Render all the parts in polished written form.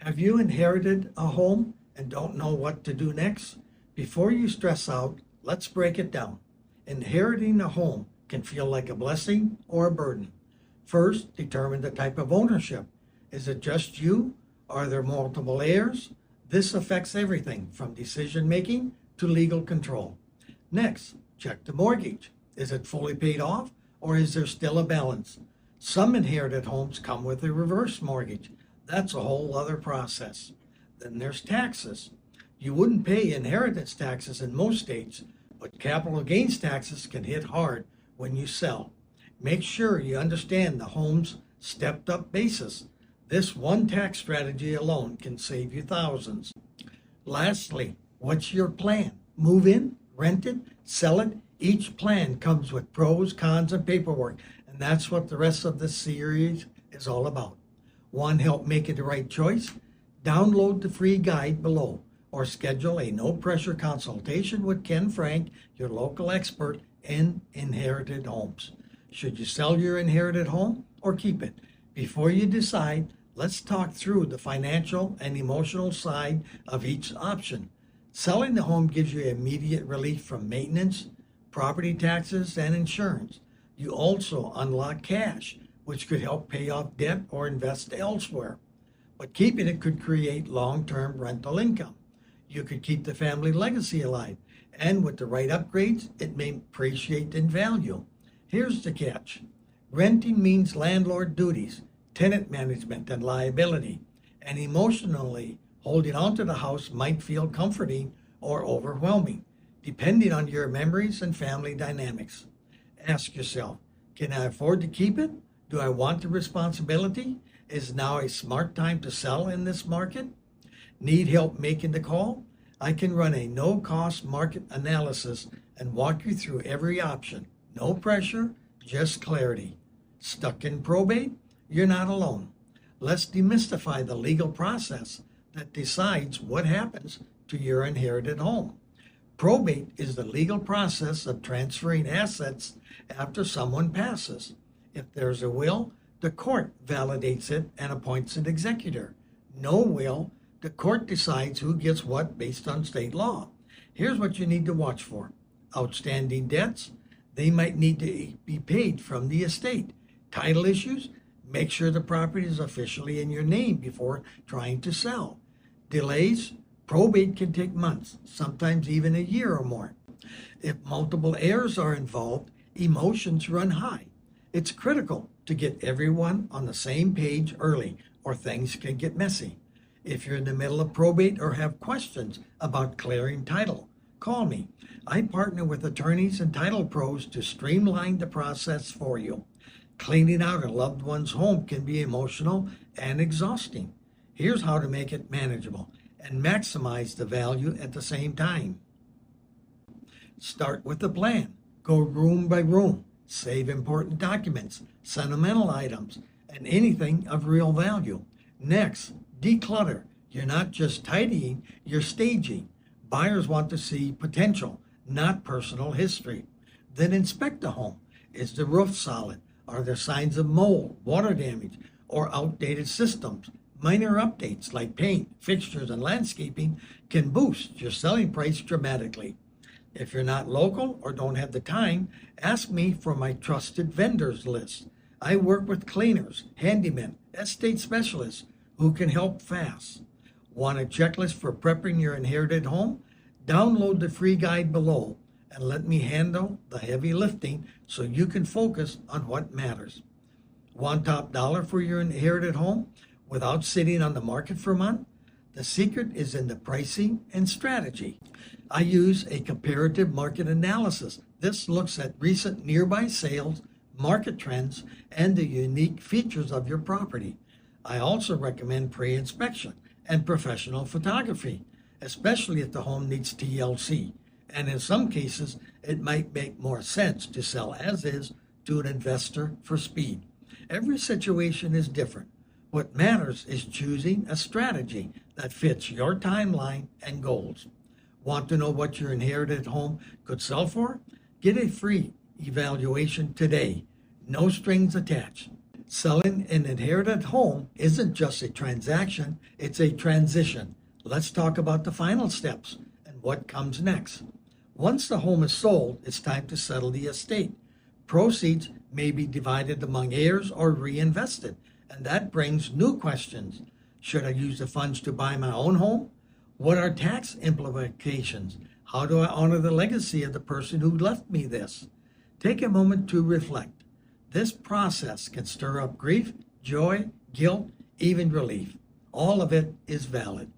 Have you inherited a home and don't know what to do next? Before you stress out, let's break it down. Inheriting a home can feel like a blessing or a burden. First, determine the type of ownership. Is it just you? Are there multiple heirs? This affects everything from decision making to legal control. Next, check the mortgage. Is it fully paid off or is there still a balance? Some inherited homes come with a reverse mortgage. That's a whole other process. Then there's taxes. You wouldn't pay inheritance taxes in most states, but capital gains taxes can hit hard when you sell. Make sure you understand the home's stepped up basis. This one tax strategy alone can save you thousands. Lastly, what's your plan? Move in, rent it, sell it? Each plan comes with pros, cons, and paperwork, and that's what the rest of this series is all about. Want help making the right choice? Download the free guide below or schedule a no-pressure consultation with Ken Frank, your local expert in inherited homes. Should you sell your inherited home or keep it? Before you decide, let's talk through the financial and emotional side of each option. Selling the home gives you immediate relief from maintenance, property taxes, and insurance. You also unlock cash, which could help pay off debt or invest elsewhere. But keeping it could create long-term rental income. You could keep the family legacy alive, and with the right upgrades, it may appreciate in value. Here's the catch. Renting means landlord duties, tenant management, and liability. And emotionally, holding on to the house might feel comforting or overwhelming, depending on your memories and family dynamics. Ask yourself, can I afford to keep it? Do I want the responsibility? Is now a smart time to sell in this market? Need help making the call? I can run a no-cost market analysis and walk you through every option. No pressure, just clarity. Stuck in probate? You're not alone. Let's demystify the legal process that decides what happens to your inherited home. Probate is the legal process of transferring assets after someone passes. If there's a will, the court validates it and appoints an executor. No will, the court decides who gets what based on state law. Here's what you need to watch for. Outstanding debts, they might need to be paid from the estate. Title issues, make sure the property is officially in your name before trying to sell. Delays, probate can take months, sometimes even a year or more. If multiple heirs are involved, emotions run high. It's critical to get everyone on the same page early, or things can get messy. If you're in the middle of probate or have questions about clearing title, call me. I partner with attorneys and title pros to streamline the process for you. Cleaning out a loved one's home can be emotional and exhausting. Here's how to make it manageable and maximize the value at the same time. Start with a plan. Go room by room. Save important documents, sentimental items, and anything of real value. Next, declutter. You're not just tidying, you're staging. Buyers want to see potential, not personal history. Then inspect the home. Is the roof solid? Are there signs of mold, water damage, or outdated systems? Minor updates like paint, fixtures, and landscaping can boost your selling price dramatically. If you're not local or don't have the time, ask me for my trusted vendors list. I work with cleaners, handymen, estate specialists who can help fast. Want a checklist for prepping your inherited home? Download the free guide below and let me handle the heavy lifting so you can focus on what matters. Want top dollar for your inherited home without sitting on the market for a month? The secret is in the pricing and strategy. I use a comparative market analysis. This looks at recent nearby sales, market trends, and the unique features of your property. I also recommend pre-inspection and professional photography, especially if the home needs TLC. And in some cases, it might make more sense to sell as is to an investor for speed. Every situation is different. What matters is choosing a strategy that fits your timeline and goals. Want to know what your inherited home could sell for? Get a free evaluation today. No strings attached. Selling an inherited home isn't just a transaction, it's a transition. Let's talk about the final steps and what comes next. Once the home is sold, it's time to settle the estate. Proceeds may be divided among heirs or reinvested, and that brings new questions. Should I use the funds to buy my own home? What are tax implications? How do I honor the legacy of the person who left me this? Take a moment to reflect. This process can stir up grief, joy, guilt, even relief. All of it is valid.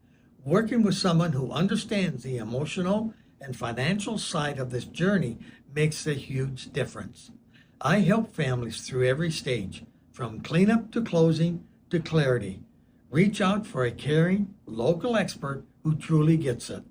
Working with someone who understands the emotional and financial side of this journey makes a huge difference. I help families through every stage, from cleanup to closing to clarity. Reach out for a caring, local expert who truly gets it.